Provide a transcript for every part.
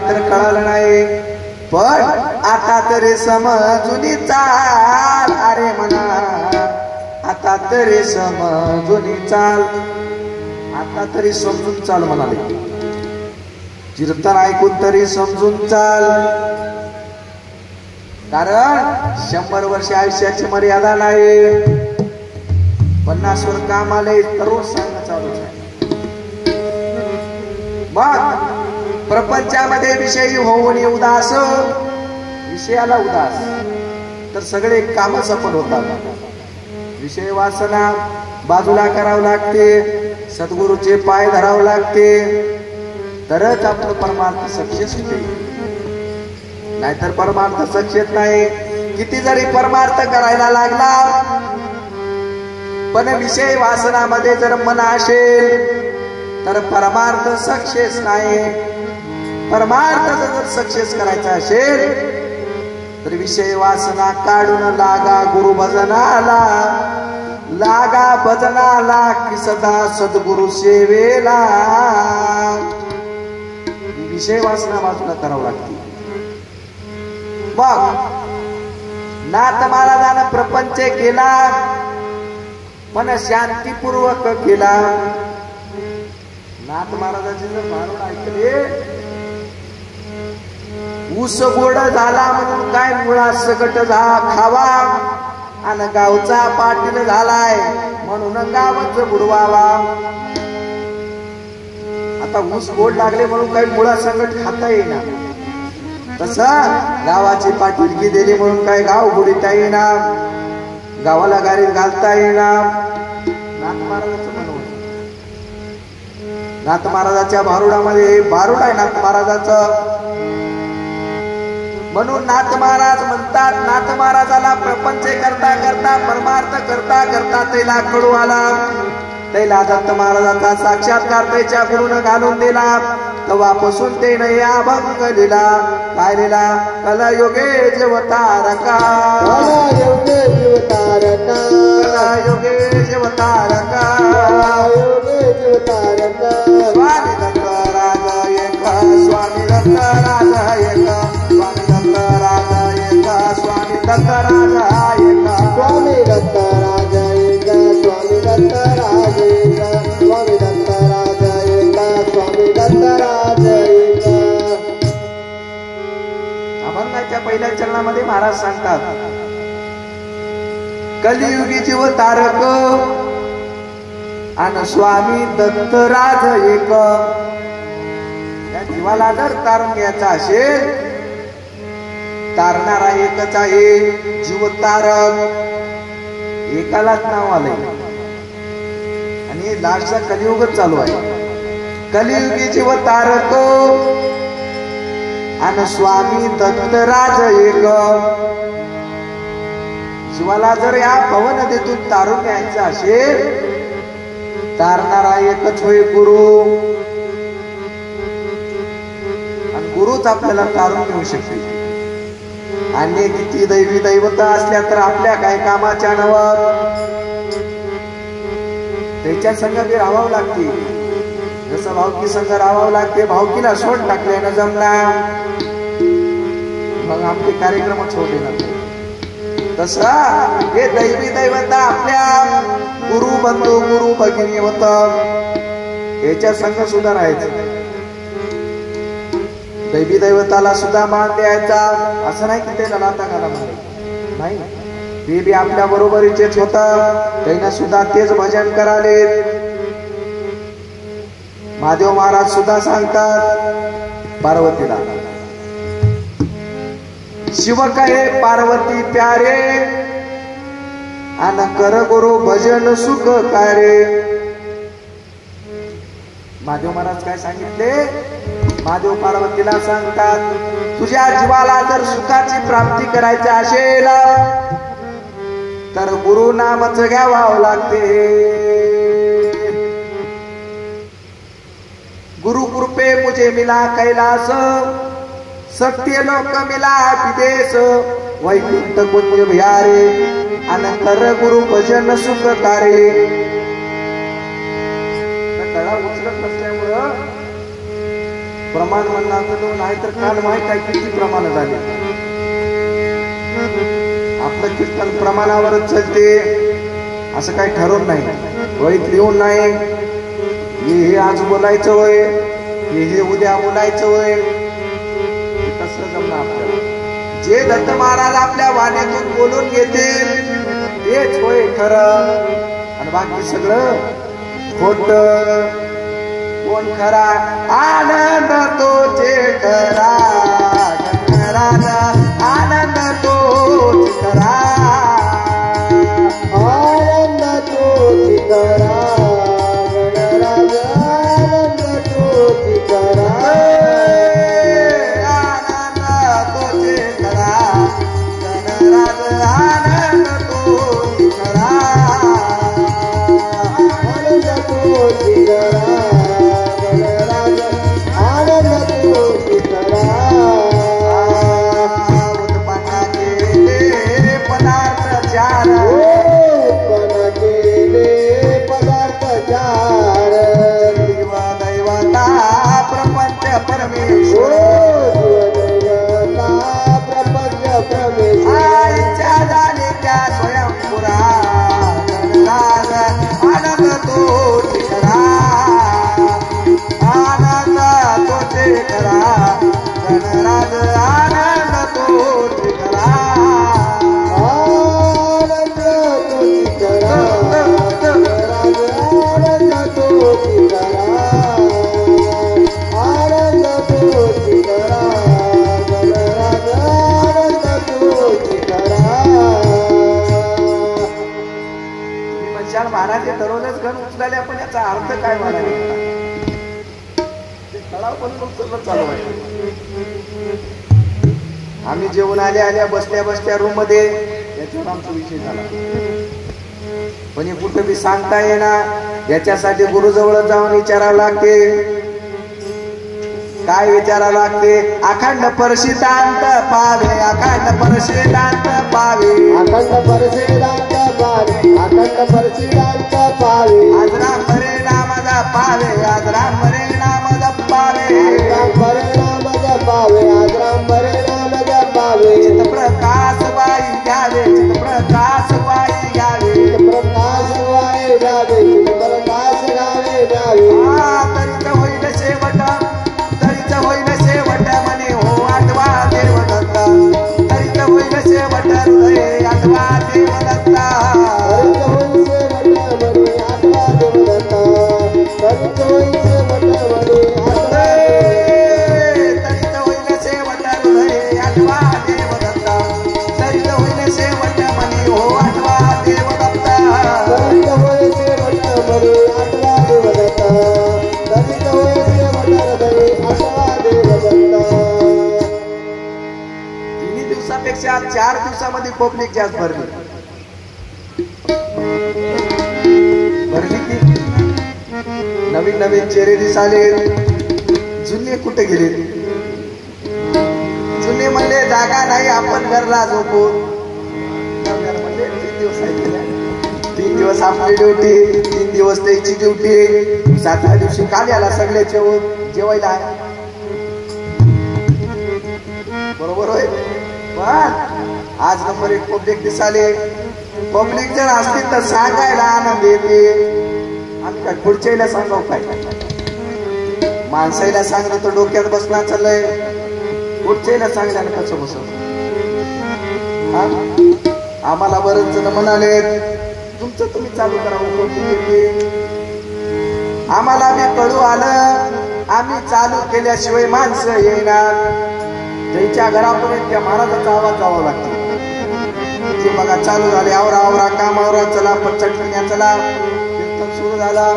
तर कळालं नाही, पण आता तरी समजून चाल. अरे म्हणा आता तरी समजून चाल, आता तरी समजून चाल म्हणाले. कीर्तन ऐकून तरी समजून चाल, कारण 100 वर्ष आयुष्याची मर्यादा नाही. 50 वर काम आले तर रोज सांगणं चालू आहे. मग प्रपंचामध्ये विषयी होऊन उदास, विषयाला उदास तर सगळे काम सफल होतात. विषय वासना बाजूला करावं लागते, सद्गुरूचे पाय धरावं लागते, तरच आपलं परमार्थ सक्सेस होते. नाहीतर परमार्थ सक्सेस नाही. किती जरी परमार्थ करायला लागला, पण विषय वासनामध्ये जर मन असेल तर परमार्थ सक्सेस नाही. परमार्थ जर सक्सेस करायचा असेल तर विषय वासना काढून लागा गुरु भजनाला, लागा भजनाला की सदा सद्गुरु सेवेला. विषय वासना बाजूला करावं लागते. मग नाथ महाराजानं प्रपंच केला, पण शांतीपूर्वक केला. नाथ महाराजांचे जर भारुड ऐकले, ऊस गोड झाला म्हणून काय मुळा सकट खावा, आणि गावचा पाटील झालाय म्हणून गावच बुडवावा. आता ऊस गोड लागले म्हणून काही मुळा सकट खाता येईना, तसं गावाची पाटीलकी दिली म्हणून काय गाव बुडीता येईना, गावाला गाडीत घालता येईना. नाथ महाराजांचं म्हणून, नाथ महाराजांच्या भारुडामध्ये भारुड आहे नाथ महाराजाचं. म्हणून नाथ महाराज म्हणतात, नाथ महाराजाला प्रपंच करता करता परमार्थ करता करता त्याला कडू आला. त्याला दत्त महाराजांचा साक्षात्कार त्याच्या गुरुनं घालून दिला. तेव्हापासून ते नाही अभंग लिहिला. काय लिहिला? कलयुगे जीवतारका, कलयुगे जीवतारका, कलयुगे जीवतारका, कलयुगे जीवतारका. स्वामी दत्त राजा एक, स्वामी दत्त राजा एक, स्वामी दत्त राजा एक, स्वामी दत्त राजा एक, स्वामी दत्त राजा एक, स्वामी दत्त राजा एक, स्वामी दत्त राजा एक, स्वामी दत्त राजा एक. अभंगाच्या पहिल्या चरणामध्ये महाराज सांगतात, कलियुगी जीव तारक आणि स्वामी दत्त राज एक. या जीवाला जर तारून घ्यायचा असेल, तारणारा एकच आहे, जीव तारक. एकालाच नाव आलंय आणि लास्टचा कलियुगच चालू आहे. कलियुगी जीव तारक आणि स्वामी दत्त राज एक. जीवाला जर या पवन नदीतून तारून घ्यायचं असेल, तारणारा एकच होय गुरु, आणि गुरुच आपल्याला तारून घेऊ शकते. अन्य किती दैवी दैवता असल्या तर आपल्या काय कामाच्या नवर त्याच्या संग बी राहावं लागते. जसं भावकी संग राहावं लागते, भावकीला सोड टाकल्यानं जमणार, मग आपले कार्यक्रमच होते ना. तसं हे दैवी दैवता आपल्या गुरु बंधू गुरु भगिनी होत, याच्या संग सुद्धा राहायचं. दैवी दैवताला सुद्धा मान द्यायचा. असं नाही की त्याला लाता घाला नाही, ते बी आपल्या बरोबरीचेच होत. त्यांना सुद्धा तेच भजन कराले. महादेव महाराज सुद्धा सांगतात पार्वतीला, शिव कहे पार्वती प्यारे, आणि कर गुरु भजन सुख कार्य. महादेव महाराज काय सांगितले? महादेव पार्वतीला सांगतात, तुझ्या जीवाला जर सुखाची प्राप्ती करायची असेल तर गुरु नामच घ्यावं लागते. गुरु कृपे मुझे मिला कैलास, सत्य लोक मिला विदेश, वैकुंठ कुंज बिहारे, आणि कर गुरु भजन सुख कार्य. तळा उचलत नसल्यामुळं प्रमाण म्हणणार नाही तर काल माहित आहे किती प्रमाण झाले. आपलं कीर्तन प्रमाणावरच चलते असं काही ठरवून नाही. वहीत लिहून नाही हे आज बोलायचं होय, हे उद्या बोलायचं होय, कसं जमलं आपल्याला. जे दत्त महाराज आपल्या वाणीतून बोलून घेतील तेच होय खरं, आणि बाकी सगळं खोट. कोण खरा? आनंद तोचे खरा गणराज, आनंद तोच खरा, आनंद तोच खरा गणराज, आनंद तोच खरा, आनंद तोचे खरा गणराज, आनंद तोच खरा, आनंद तोच खरा गणराज, आनंद तोच खरा. उत्पन्न केले पदार्थ चार, उत्पन्न केले पदार्थ चार, जीव दैवता प्रपंच परमेश्वर, देवता प्रपंच परमेश्वर, आईच्या झाली त्या स्वयंपुरा गणराज, आनंद तोच खरा, आनंद तोच खरा गणराज, आनंद तोच खरा. आनंद तोच खरा गणराज, आनंद तोच खरा, आनंद तोच खरा गणराज, आनंद तोच खरा. तुम्ही म्हणशाल महाराज हे दररोजच गण उचलाले, आपण याचा अर्थ काय म्हणाले? ते तळाव पण उचलणं चालू आहे. आम्ही जेवण आल्या बसल्या बसल्या रूम मध्ये याच्यावर आमचा विषय झाला. पण हे कुठं बी सांगता येणार, याच्यासाठी गुरुजवळ जाऊन विचारावं लागते. काय विचारावं लागते? अखंड परशितांत पावे, अखंड परशितांत पावे, अखंड परशिदांत पावे, अखंड परशिदांत पावे, आज राम परिणामाचा पावे, आज राम परिणामाचा पावे, राम परिणाम जपावे, आज राम परिणाम जपावे, चित प्रकाश वाई घ्यावे, चित प्रकाश वाई घ्यावे, प्रकाश वाय गावे, प्रकाश गावे गावे. तरीच होईल शेवट, तरीच होईल शेवट म्हणे हो आठवा देवदत्ता, तरीच होईल शेवट हृदय आठवा देवदत्ता, हरित होईसे वटवडी आठवा देवदत्ता, हरित होईसे वटवडी आठवा तरीच होईल शेवट हृदय आठवा देवदत्ता, तरीच होईल शेवट म्हणे हो आठवा देवदत्ता. हरित होईसे वटवडी आठवा देवदत्ता, हरित होईसे वटवडी आठवा देवदत्ता. तिन्ही दिवसापेक्षा 4 दिवसामध्ये पब्लिक जास्त भरली की. नवीन नवीन चेहरे दिसाले, जुने कुठे गेले? जुने म्हणले जागा नाही, आपण घरला झोपू. म्हणले 3 दिवस आहे, 3 दिवस आपली ड्युटी, 3 दिवस त्याची ड्युटी, 7व्या दिवशी काल याला सगळ्याचे जेवायला आहे. बरोबर होय. पण आज नंबर 1 पब्लिक दिसाले. पब्लिक जर असतील तर सांगायला आनंद येते. आम्ही काय पुढच्याला सांगाव काय? माणसाला सांगणं तर डोक्यात बसणार चाललंय, पुढच्याला सांगण्याला कसं बसत? आम्हाला बरेच जण म्हणाले तुमचं तुम्ही चालू करा, आम्हाला बी कळू आलं, आम्ही चालू केल्याशिवाय माणसं येणार. ज्याच्या घरापर्यंत त्या महाराजाचा आवाज जावा लागतो. ते बघा चालू झाले, आवरा आवरा काम आवरा, चला चटण्या चला, कीर्तन सुरू झाला.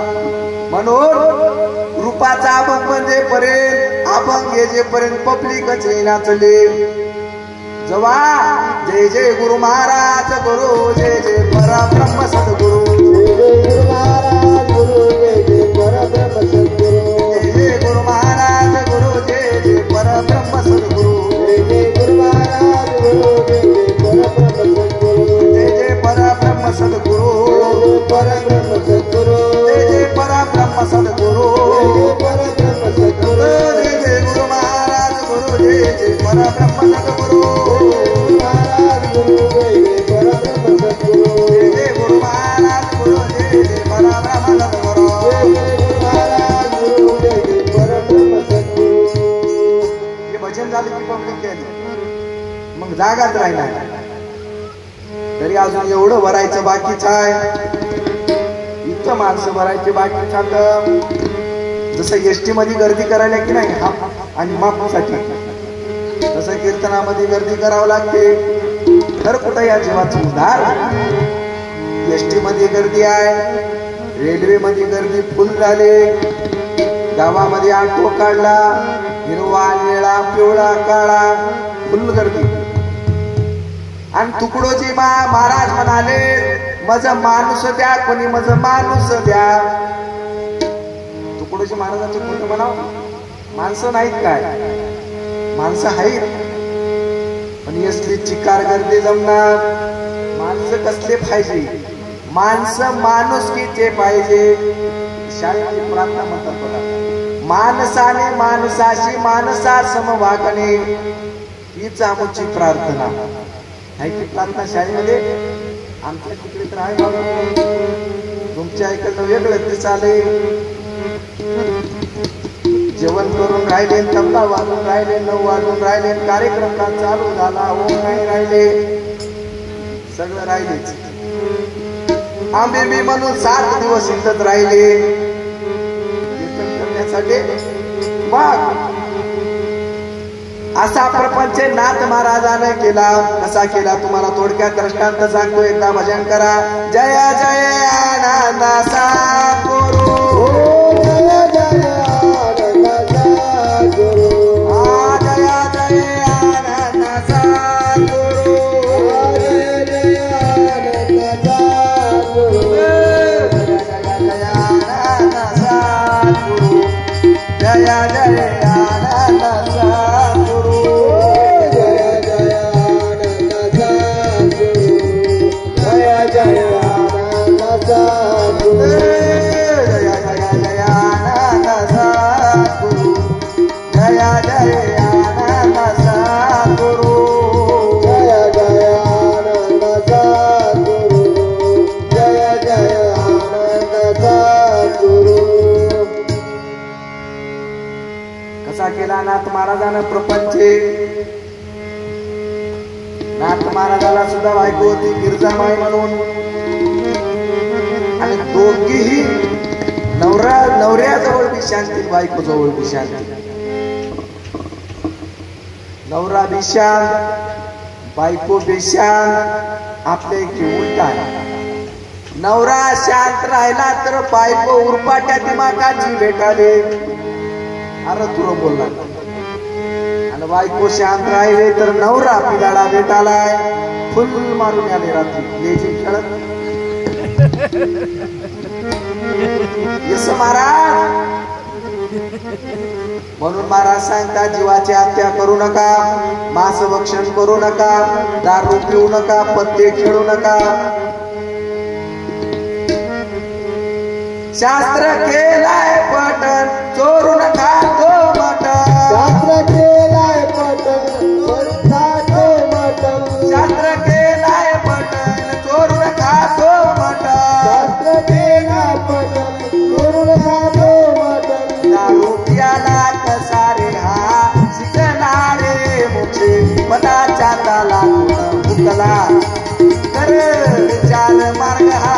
म्हणून रूपाचा अभंग म्हणजे पर्यंत अभंग येजेपर्यंत पब्लिकच येईना चले. जवा जय जय गुरु महाराज गुरु, जय जय परब्रह्म सद्गुरु, जय जय गुरु महाराज गुरु, जय जय परब्रह्म सद्गुरु, जय जय गुरु महाराज गुरु, जय जय परब्रह्म सद्गुरु, जय जय गुरु महाराज गुरु, जय जय परब्रह्म सद्गुरु, जय जय परब्रह्म सद्गुरु, परब्रह्म सद्गुरु, जय जय परब्रह्म सद्गुरु, जय जय परब्रह्म सद्गुरु, जय जय जय जय परब्रह्म सद्गुरु महाराज गुरु जय जय परब्रह्म सद्गुरु जय जय गुरु महाराज गुरु जय जय परब्रह्म सद्गुरु महाराज गुरु जय जय परब्रह्म सद्गुरु हे भजन झालं की पब्लिक केली मग जागाच राहिला तरी अजून एवढं भरायचं बाकीच आहे इतकं माणसं भरायची बाकी चाललं जसं एसटी मध्ये गर्दी करायला की नाही आणि माफसाठी तसं कीर्तनामध्ये गर्दी करावं लागते तर कुठं या जीवाचं उद्धार एसटी मध्ये गर्दी आहे रेल्वे मध्ये गर्दी फुल झाले गावामध्ये ऑटो काढला हिरवा निळा पिवळा काळा फुल गर्दी आणि तुकडोजी महाराज म्हणाले मज माणूस द्या कोणी मज माणूस द्या तुकडोजी महाराजांचे कोणतं म्हणाव माणसं नाहीत काय माणसं आहेत पण असली चिकार गर्दी जमणार माणसं कसले पाहिजे माणसं माणुसकीचे पाहिजे शाळेमध्ये प्रार्थना म्हणतात बघा माणसाने माणसाशी माणसा सम वागणे हीच आमची प्रार्थना आहे की प्रार्थना शाळेमध्ये आमच्या तिकडे तर आहे बाबा तुमच्या इकडनं वेगळं ते चालेल जेवण करून राहिले तबला वाजून राहिले 9 वाजून राहिले कार्यक्रम का चालू झाला हो नाही राहिले सगळं राहिलेच आंबे मी म्हणून 7 दिवस इथंच राहिले कीर्तन करण्यासाठी मग असा प्रपंच नाथ महाराजाने केला कसा केला तुम्हाला थोडक्यात दृष्टांत सांगतो एकदा भजन करा जय जय आनंदाचा गुरु जय जय आनंदाचा गुरु जय जय आनंदाचा गुरु जय जय आनंदाचा गुरु जय आनंदाचा गुरु जय जय आनंदाचा केला नाथ महाराजानं प्रपंच नाथ महाराजाला सुद्धा बायको होती गिरजामाई म्हणून आणि दोघीही नवऱ्याजवळ बी शांती बायको जवळ बी शांती नवरा बी शांत बायको बी शांत आपल्या इथे उलटा नवरा शांत राहिला तर बायको उरपाट्या दिमागाची भेटाले अरे तुला बोलला आणि बायको शांत राहिले तर नवरा पिलाडा भेटालाय फुल मारून आले रात्री लेझी खेळत यस महाराज म्हणून महाराज सांगतात जीवाची हत्या करू नका मांस भक्षण करू नका दारू पिऊ नका पत्ते खेळू नका शास्त्र केलाय पटन चोरू नका तो मटन शास्त्र केलाय पटन खातो मटन शास्त्र केलाय पटन चोरू नका तो मटन शास्त्र केलाय पटन चोरून खातो मटन दारू पियाला कसा रे हा शिकणारे मुखे मनाच्या ताला मुकला कर विचार मार्ग हा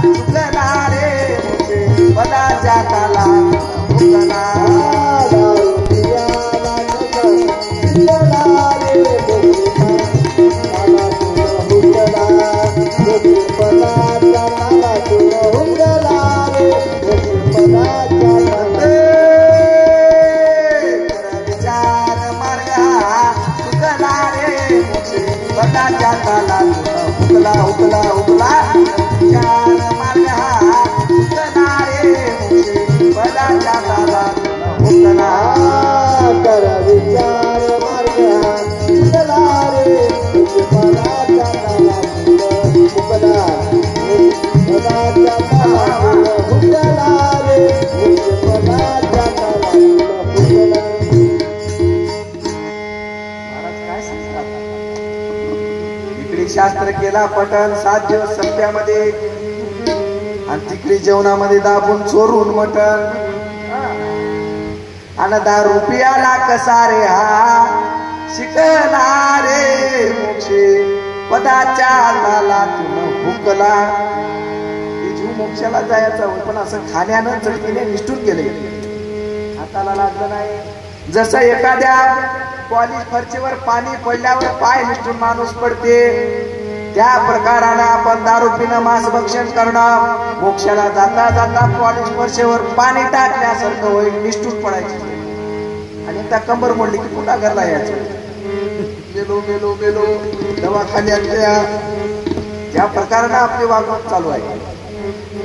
शिकणारे मुखे मनाच्या ताला मुकला शास्त्र केला पठण 7 दिवस सप्त्यामध्ये आणि तिकडे जेवणामध्ये दाबून चोरून मटण आणि 10 रुपयाला कसा रे हा शिकणारे मोक्षे पदाच्या लाला तुन भुकला. जीव मोक्षाला जायचा पण असं खाण्यानं चटकीने निष्ठून गेले, हाताला लागलं नाही. जसं एखाद्या पॉलिश फरशीवर पाणी पडल्यावर पाय निष्ठून माणूस पडते, त्या प्रकाराने आपण दारू पिणं मांस भक्षण करणं मोक्षाला जाता जाता पॉलिश फरशीवर पाणी टाकल्यासारखं होईल, निष्ठून पडायची आणि त्या कंबर मोडली की पुन्हा घरला यायचं. मेलो मेलो मेलो दवाखान्यातल्या त्या प्रकाराने आपली वागणूक चालू आहे.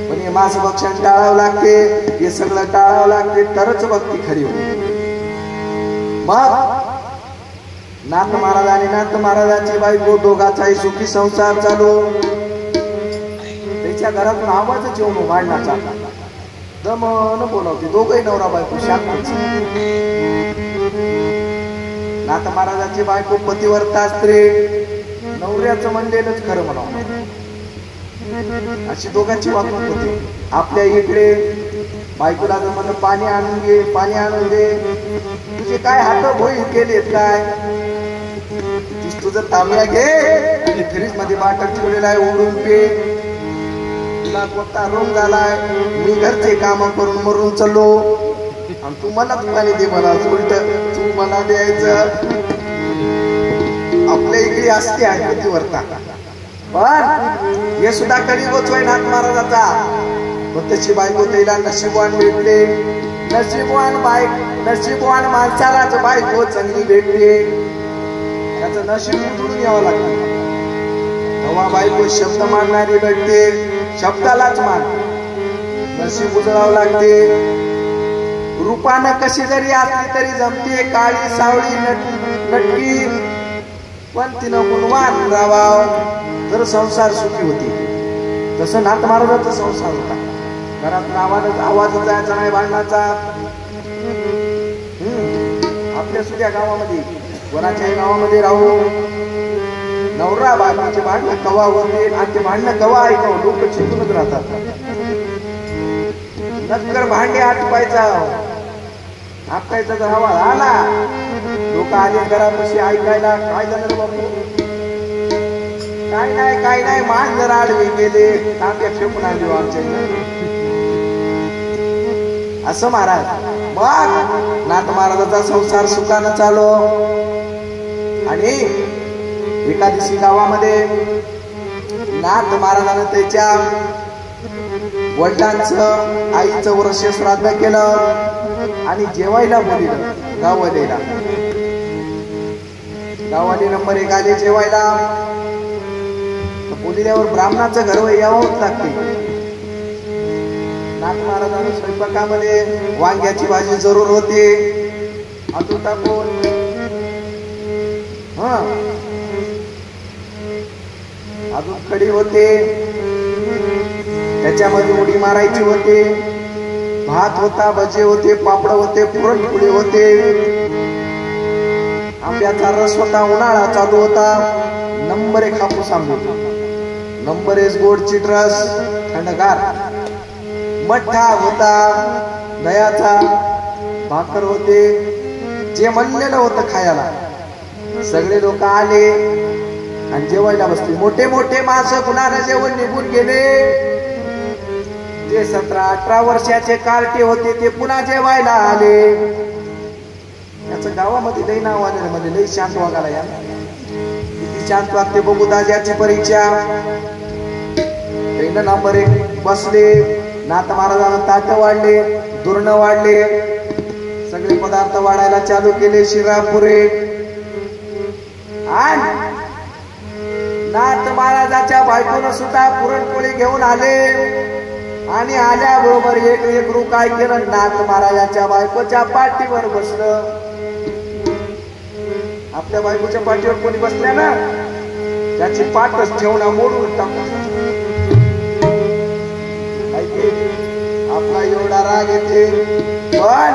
पण हे मांस भक्षण टाळावं लागते, हे सगळं टाळावं लागते तरच भक्ती खरी होते. मग नाथ महाराज आणि नाथ महाराजांची बायको दोघाचाही सुखी संसार चालू. त्याच्या घरातून आवाजच येऊन भांडणाचा दमन बोलावते. दोघही नवरा बायको शांत. नाथ महाराजांची बायको पतिव्रता स्त्री, नवऱ्याचं म्हणलेलंच खरं म्हणावं अशी दोघांची वागणूक होती. आपल्या इकडे बायकोला जर म्हणलं पाणी आणून घे, पाणी आणून दे, तुझे काय हात भोई केलेत काय, तुझं तांब्या घे आणि फ्रीज मध्ये बाटल ठेवलेला आहे उडून पे, तुला कोणता रोग झालाय, मी घरचे काम करून मरून चाललो आणि तू मला पाणी दे, मला उलट तू मला द्यायचं. आपल्या इकडे असते आहे पतिव्रता, पण हे सुद्धा कडी गोचवाय नाथ महाराजाचा. पण त्याची बायको त्याला नशीबवान भेटले. नशीबवान माणसालाच बायको चांगली भेटते, त्याचं नशीब उतरून यावं लागतं. तेव्हा बायको शब्द मांडणारी भेटते, शब्दालाच मान. नशीब उजळावं लागते. रूपानं कशी जरी असली तरी जमते, काळी सावळी नटकी, पण तिनं गुणवान राहावं तर संसार सुखी होती. तसं नाथ महाराजांचा संसार होता. घरात आवाज जायचा नाही भांडणाचा. आपल्या सुद्धा गावामध्ये कोणाच्याही गावामध्ये राहू नवरा बायकोचे भांडणं कवा होते आणि ते भांडणं कवा ऐकावं लोक चिंतूनच राहतात. नक्कर भांडे आटपायचा आपटायचा जर हवा आला, लोक आले घरापाशी ऐकायला, काय झालं रे बापू, काय नाही मान जर आडवे गेले तांब्या फेकून आली आमच्या असं महाराज. मग नाथ महाराजांचा संसार सुखानं चालू. आणि एका दिवशी गावामध्ये नाथ महाराजांना त्याच्या वडिलांचं आईचं वर्ष श्राद्ध केलं आणि जेवायला बोलिलं गाववालेला. गाववाले नंबर 1 आले जेवायला. बोलिल्यावर ब्राह्मणाचं घर यावंच लागते. नाथ महाराजांना स्वयंपाकामध्ये वांग्याची भाजी जरूर होती, हातू टाकून अजून कढी होते, त्याच्यामध्ये उडी मारायची होते, भात होता, भजे होते, पापड होते, पुरणपोळी होते, आंब्याचा रस होता, उन्हाळा चालू होता. नंबर 1 हापूस आंबे, नंबर 1 गोड चिट्रस थंडगार, मठ्ठा होता, दह्याचा, भाकर होते, जे म्हणलेलं होतं खायला. सगळे लोक आले आणि जेवायला बसले. मोठे मोठे माणसं कुणाला जेवण निघून गेले. जे 17-18 वर्षाचे कार्टे होते ते पुन्हा जेवायला आले. याचं गावामध्ये लई नाव आलेलं, मध्ये लई शांत वागायला या, किती शांत वागते बघू दाजाची परीक्षा. नंबर 1 बसले. नाथ महाराजांना ताट वाढले, दुर्ण वाढले, सगळे पदार्थ वाढायला चालू केले, शिरापुरे. आणि नाथ महाराजांच्या बायकोनं सुद्धा पुरणपोळी घेऊन आले. आणि आल्याबरोबर एक लेकरू काय केलं, नाथ महाराजांच्या बायकोच्या पाठीवर बसलं. आपल्या बायकोच्या पाठीवर कोणी बसल्या ना, त्याची पाठच ठेवणं मोडून टाकलं. आपला एवढा राग येते, पण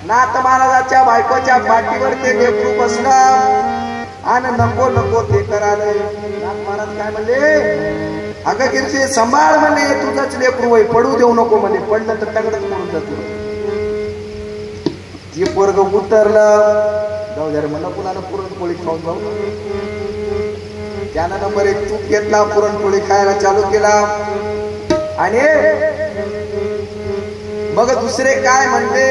नाथ महाराजांच्या बायकोच्या पाठीवर ते लेकरू बसलं आणि नको नको ते करायला. महाराज काय म्हणले, अगं गिरजे सांभाळ म्हणे, तुझंच लेकरू आहे, पडू देऊ नको म्हणे, पडलं तर तगडच म्हणून जातो. जे पोरग उतरलं, जाऊ द्या रे म्हणलं, पुन्हा पुरणपोळी खाऊन जाऊ. त्यानं नंबर 1 तूप घेतला, पुरणपोळी खायला चालू केला. आणि मग दुसरे काय म्हणले,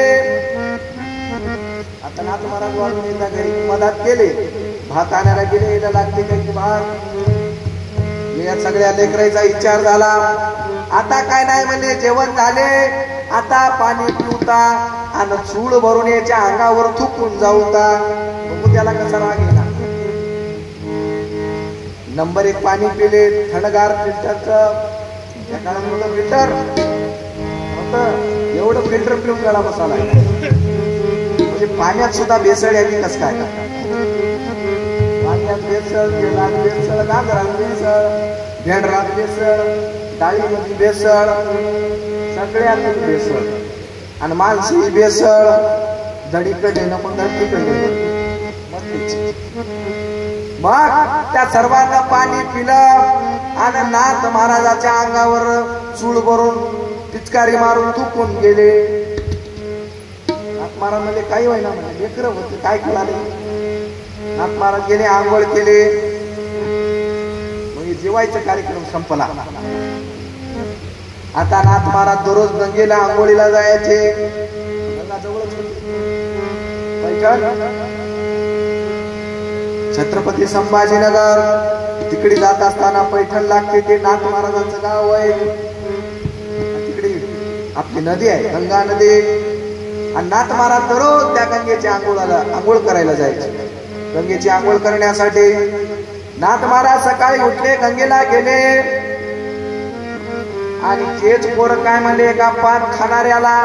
आता नाथ महाराज वाढून एकदा घरी मदत केले, भात आणायला गेले, याला लागते काही भात. या सगळ्या लेकराचा विचार झाला. आता काय नाही म्हणजे जेवण झाले, आता पाणी पिऊता आणि चूळ भरून याच्या अंगावर थुकून जाऊता. बघू त्याला कसा राग येणार. नंबर 1 पाणी पिले, थंडगार फिल्टरचं. त्या काळात फिल्टर होतं, एवढं फिल्टर पिऊन गळा बसायला. म्हणजे पाण्यात सुद्धा भेसळ यावी कस काय, पाण्यात भेसळ, तेलात भेसळ, गाजरात भेसळ, भेंडरात भेसळ, डाळीमध्ये भेसळ, सगळ्यात भेसळ. आणि माणसी भेसळ, धडीकडे नको धडकीकडे. मग त्या सर्वांना पाणी पिलं आणि नाथ महाराजाच्या अंगावर चूळ भरून पिचकारी मारून थुकून गेले. नाथ महाराज मध्ये काही व्हायना म्हणजे लेकरं होते, काय कळाले. नाथ महाराज गेले, आंघोळ केले, मग जेवायचा कार्यक्रम संपला. आता नाथ महाराज दररोज गंगेला आंघोळीला जायचे. गंगा जवळच छत्रपती संभाजीनगर तिकडे जात असताना पैठण लागते, ते नाथ महाराजांचं गाव आहे. तिकडे आपली नदी आहे, गंगा नदी. आणि नाथ महाराज दररोज त्या गंगेच्या आंघोळ करायला जायचे. गंगेची आंघोळ करण्यासाठी नाथ महाराज सकाळी उठले, गंगेला गेले. आणि तेच पोरं काय म्हणले, का पान खाणाऱ्याला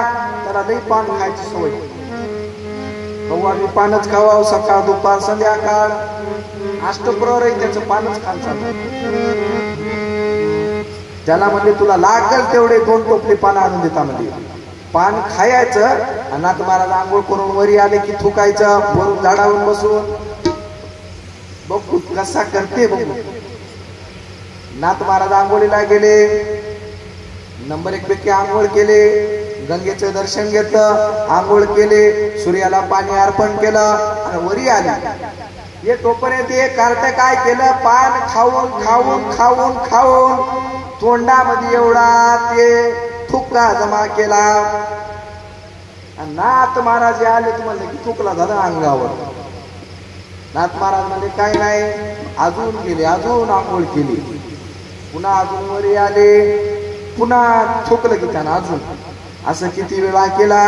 त्याला लई पान खायची सवय, कव्वा मी पानच खावा, सकाळ दुपार संध्याकाळ अष्टप्रहर त्याचं पानच खायचं. त्याला म्हणजे तुला लागल तेवढे 2 टोपले पान आणून देता. म्हणजे पान खायचं. आणि नाथ महाराज आंघोळ करून वरी आले की थुकायचं, वरून झाडावरून बसून. बघू कसा करते बघू. नाथ महाराज आंघोळीला गेले, नंबर 1 पैकी आंघोळ केले, गंगेचं दर्शन घेतलं, आंघोळ केले, सूर्याला पाणी अर्पण केलं आणि वरी आले. हे तोपर्यंत एक कार्ट काय केलं, पान खाऊन खाऊन खाऊन खाऊन तोंडामध्ये एवढा ते थुक्का जमा केला. नाथ महाराज आले तुम्हाला की थुकला झाला अंगावर. नाथ महाराज म्हणजे काय नाही, अजून गेले, अजून आंघोळ केली, पुन्हा अजून वरी आले, पुन्हा थुकलं की त्यानं अजून. असं किती वेळा केला,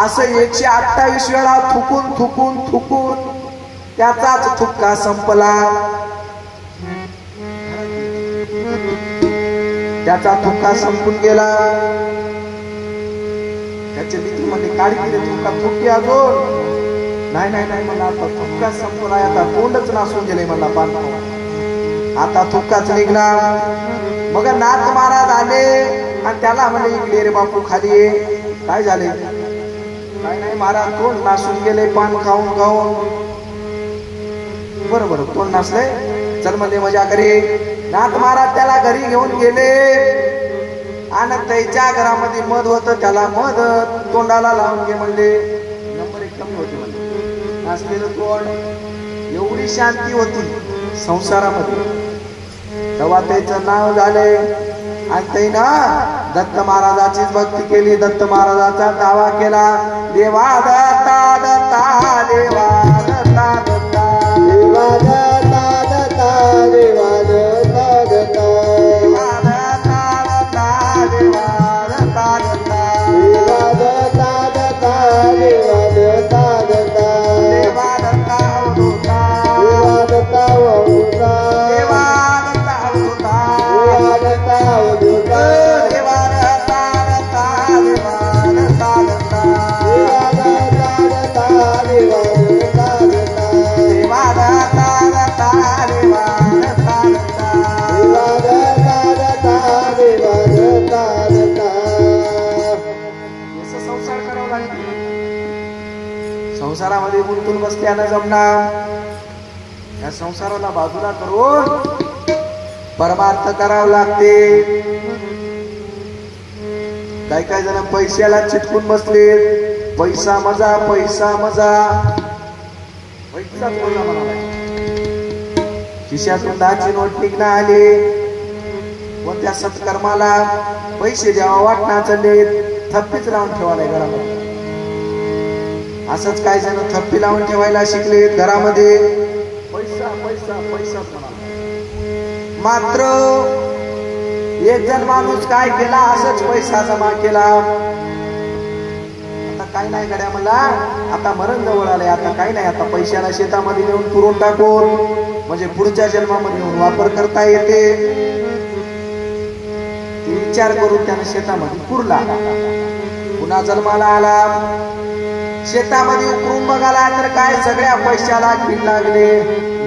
असं 128 वेळा थुकून थुकून थुकून त्याचाच थुक्का संपला. त्याचा थुक्का संपून गेला. त्याचे मित्र म्हणजे काढी गेले, थुक्का थुक्की अजून नाही नाही नाही मला आता थुक्का संपला, आता तोंडच नासून गेले मला पान, आता थुक्काच निघणार. मग नाथ महाराज आले आणि त्याला म्हणजे इकडे रे बापू खाली ये. काय झाले, काय नाही महाराज तोंड नासून गेले पान खाऊन खाऊन. बरोबर तोंड नासले, चल म्हणजे मजा करी. नाथ महाराज त्याला घरी घेऊन गेले आणि त्याच्या घरामध्ये मध होतं, त्याला मध तोंडाला लावून घे म्हणले. नंबर 1 कमी होती म्हणजे नासलेलं तोंड. एवढी शांती होती संसारामध्ये. तेव्हा त्याचं नाव झाले आणि त्यानं दत्त महाराजाचीच भक्ती केली, दत्त महाराजाचा दावा केला. देवा दत्ता दत्ता देवा दत्ता दत्ता देवा दत्ता दत्ता देवा दत्ता दत्ता देवा दत्ता दत्ता देवा दत्ता दत्ता देवा दत्ता दत्ता देवा दत्ता दत्ता देवा दत्ता अवधूता देवा दत्ता अवधूता देवा दत्ता अवधूता देवा दत्ता अवधूता देवा दत्ता दत्ता देवा दत्ता दत्ता देवा दत्ता दत्ता देवा दत्ता दत्ता देवा दत्ता दत्ता देवा दत्ता दत्ता देवा दत्ता दत्ता देवा दत्ता दत्ता. असं संसार करावा लागतो. संसारामध्ये गुंतून बसल्यानं जमणार. या संसाराला बाजूला करून परमार्थ करावं लागते. काही जण पैशाला चिटकून बसले. पैसा मजा, पैसा मजा, पैसाच मजा म्हणाला. खिशातून 10ची नोट निघणं आली. कोणत्या सत्कर्माला पैसे द्यावा वाटणं चालले, थप्पीच लावून ठेवायला घरामध्ये. असंच काही जण थप्पी लावून ठेवायला शिकलेत घरामध्ये. पैसा पैसा पैसा म्हणाला. मात्र एक जण माणूस काय केला, असंच पैसा जमा केला. आता काय नाही गड्या म्हणला, आता मरण जवळ आले, आता काय नाही, आता पैशाला शेतामध्ये नेऊन पुरून टाकून म्हणजे पुढच्या जन्मामध्ये नेऊन वापर करता येते. विचार करून त्यानं शेतामध्ये पुरला. पुन्हा जन्माला आला. शेतामध्ये उकरून बघाला तर काय सगळ्या पैशाला कीड लागले.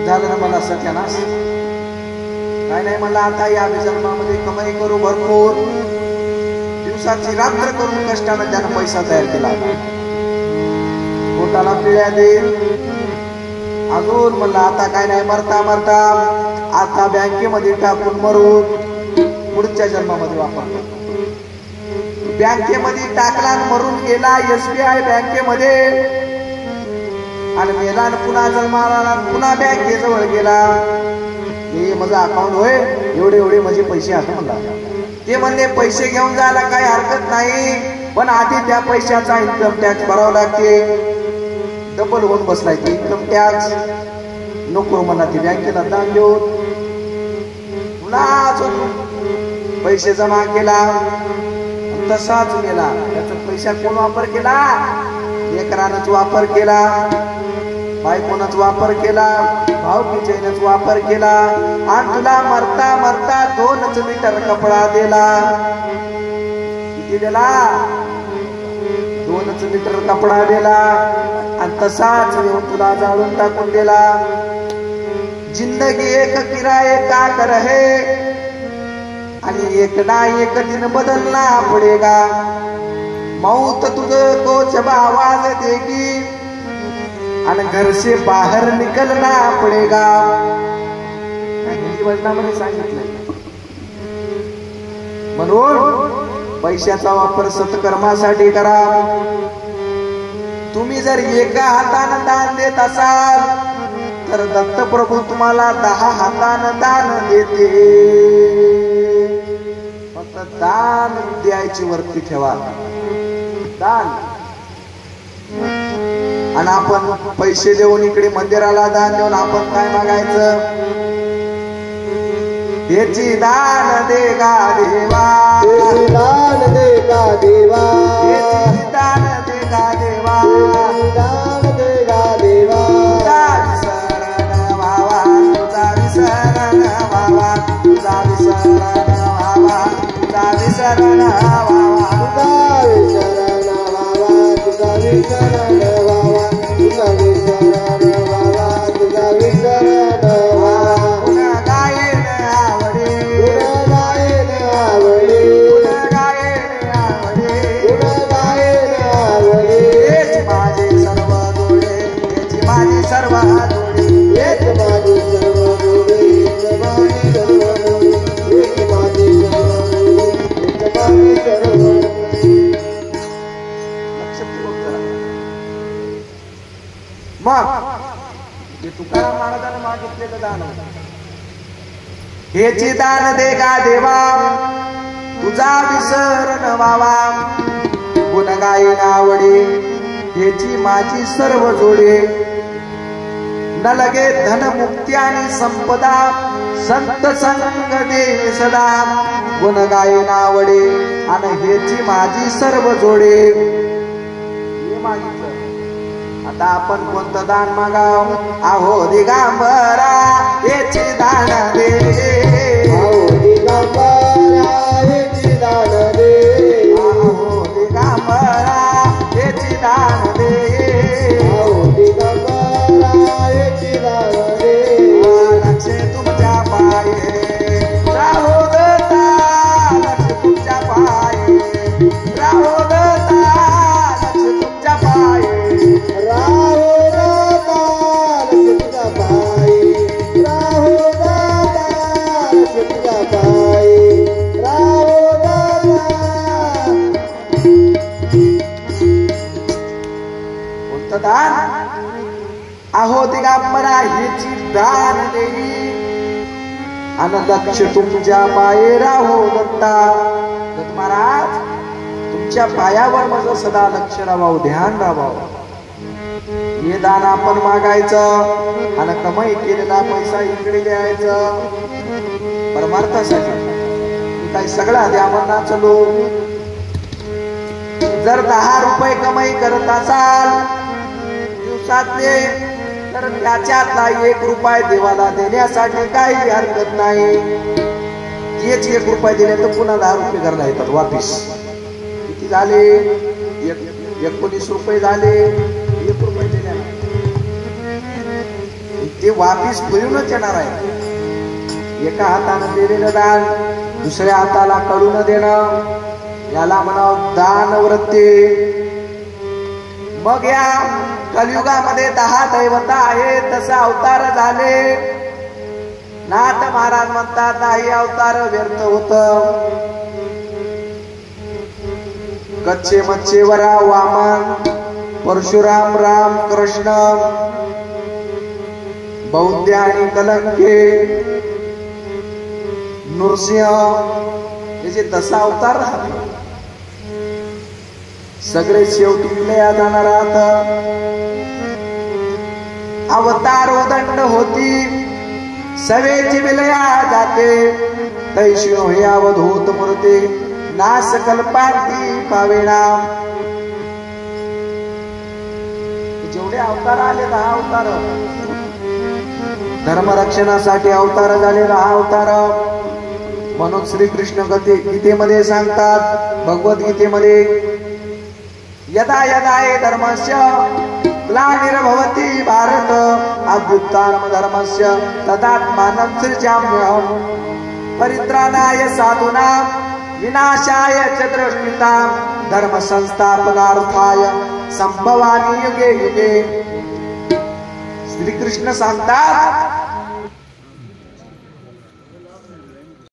झालं ना मला सत्यानाश. काय नाही म्हणला, आता या जन्मामध्ये कमाई करू भरपूर. दिवसाची रात्र करून कष्टानं त्यानं पैसा तयार केला. पोटाला पिळ्या देईल. अजून म्हणला आता काय नाही, मरता मरता आता बँकेमध्ये टाकून मरून पुढच्या जन्मामध्ये वापरतो. बँकेमध्ये टाकला, मरून गेला SBI बँकेमध्ये. आणि मेला, पुन्हा जन्माला, पुन्हा बँकेजवळ गेला. हे माझं अकाउंट होय, एवढे एवढे माझे पैसे आहेत म्हणला. ते म्हणले पैसे घेऊन जायला काही हरकत नाही, पण आधी त्या पैशाचा इन्कम टॅक्स भरावा लागते. डबल होऊन बसलाय ते इन्कम टॅक्स. नको म्हणला ते बँकेला दान देऊन. पुन्हा अजून पैसे जमा केला, तसाच गेला. त्याचा पैसा कोण वापर केला? लेकरानच वापर केला, बायकोनच वापर केला, भावकीचेनच वापर केला. आणि तुला मरता मरता 2 मीटर कपडा दिला. किती दिला? 2 मीटर कपडा दिला. आणि तसाच येऊन तुला जाळून टाकून दिला. जिंदगी एक किराए का कर है, आणि एक ना एक दिन बदलना पडेगा. मौत तुझको जब आवाज देगी, आणि घर से बाहेर निकलना पडेगा. हिंदी वचनामध्ये सांगितलं. म्हणून पैशाचा वापर सत्कर्मासाठी करा. तुम्ही जर एका हातानं दान देत असाल तर दत्तप्रभू तुम्हाला 10 हातानं दान देते. फक्त दान द्यायची वरती ठेवा. दान. आणि आपण पैसे देऊन इकडे मंदिराला दान देऊन आपण काय मागायचं? याची दान दे गा देवा, दान दे गा देवा, याची दान दे गा देवा, दान दे गा देवा. तुझा विसरण व्हावा, तुझा विसरण व्हावा, तुझा विसरण व्हावा, तुझा विसरण व्हावा, तुझा विसरण व्हावा, तुझा विसरण व्हावा, तुझा विसरण व्हावा. पुन्हा गायन आवडे, पुन्हा गायन आवडे, पुन्हा गायन आवडे, पुन्हा गायन आवडे. हेच माझे सर्व जोडे, हेच माझी सर्व जोडे, हेच माझे सर्व जोडे, हेच माझे सर्व जोडे, हेच माझे सर्व जोडे, हेच माझे सर्व जोडे. लक्षपूर्वक करा. मग जे तुकाराम महाराजांना मागितलेलं दान, हेची दान दे गा देवा, तुझा विसरण व्हावा, गुण गायन आवडे, हेची माझी सर्व जोडे. न लगे धन मुक्ती आणि संपदा, संत संग दे सदा, गुण गायन आवडे, आणि हेची माझी सर्व जोडे. हे मागितलं. आता आपण कोणतं दान मागाव? आहो दिगंबरा याची दान दे, आहो दिगंबरा याची दान दे, आहो दिगंबरा याची दान दे, आहो दिगंबरा याची दान दे. लक्ष तुमच्या पाये राहो दत्ता, लक्ष तुमच्या पाये राहो दत्ता, लक्ष तुमच्या पाये राहो दाता तुझ्या पायी, राहो दाता पितांबरा हेची दान देई आणि लक्ष तुमच्या पाये राहो दत्ता. दत्त महाराज तुमच्या पायावर माझं सदा लक्ष राहावं, ध्यान राहावं. हे दान आपण मागायचं आणि कमाई केलेला पैसा इकडे द्यायचं परमार्थासाठी. काही सगळा द्या म्हणा चलो. जर 10 रुपये कमाई करत असाल दिवसातले तर त्याच्यातला 1 रुपया देवाला देण्यासाठी काही हरकत नाही. तेच 1 रुपया दिले तर पुन्हा 10 रुपये घरला येतात वापिस. किती झाले? 19 रुपये झाले. 1 रुपये दिले ते वापिस फिरूनच येणार आहे. एका हातानं दिलेलं दान दुसऱ्या हाताला कडून देणं याला म्हणावं दान वृत्ती. मग या कलियुगामध्ये 10 दैवता आहेत, तसे अवतार झाले. नाथ महाराज म्हणतात नाही अवतार व्यर्थ होत. कच्चे मच्छे वरा वामन, परशुराम राम कृष्ण, बौद्ध आणि कलंके, नृसिंह याचे 10 अवतार राहते. सगळे शेवटी विलया जाणार आहात. अवतार उदंड होती सवेची विलया जाते. तैशी हे अवधूत मूर्ती नाश कल्पांती पावेणा. जेवढे अवतार आले 10 अवतार धर्मरक्षणासाठी अवतार झाले 10 अवतार. म्हणून श्रीकृष्ण गीतेमध्ये सांगतात, भगवद्गीतेमध्ये यदा यदा हे धर्मस्य ग्लानिर्भवति भारत अभ्युत्थानम धर्मस्य तदात्मानं सृजाम्यहम्. परित्राणाय साधूनां विनाशाय च दुष्कृतां धर्म संस्थापनार्थाय संभवामि युगे युगे. श्रीकृष्ण सांगतात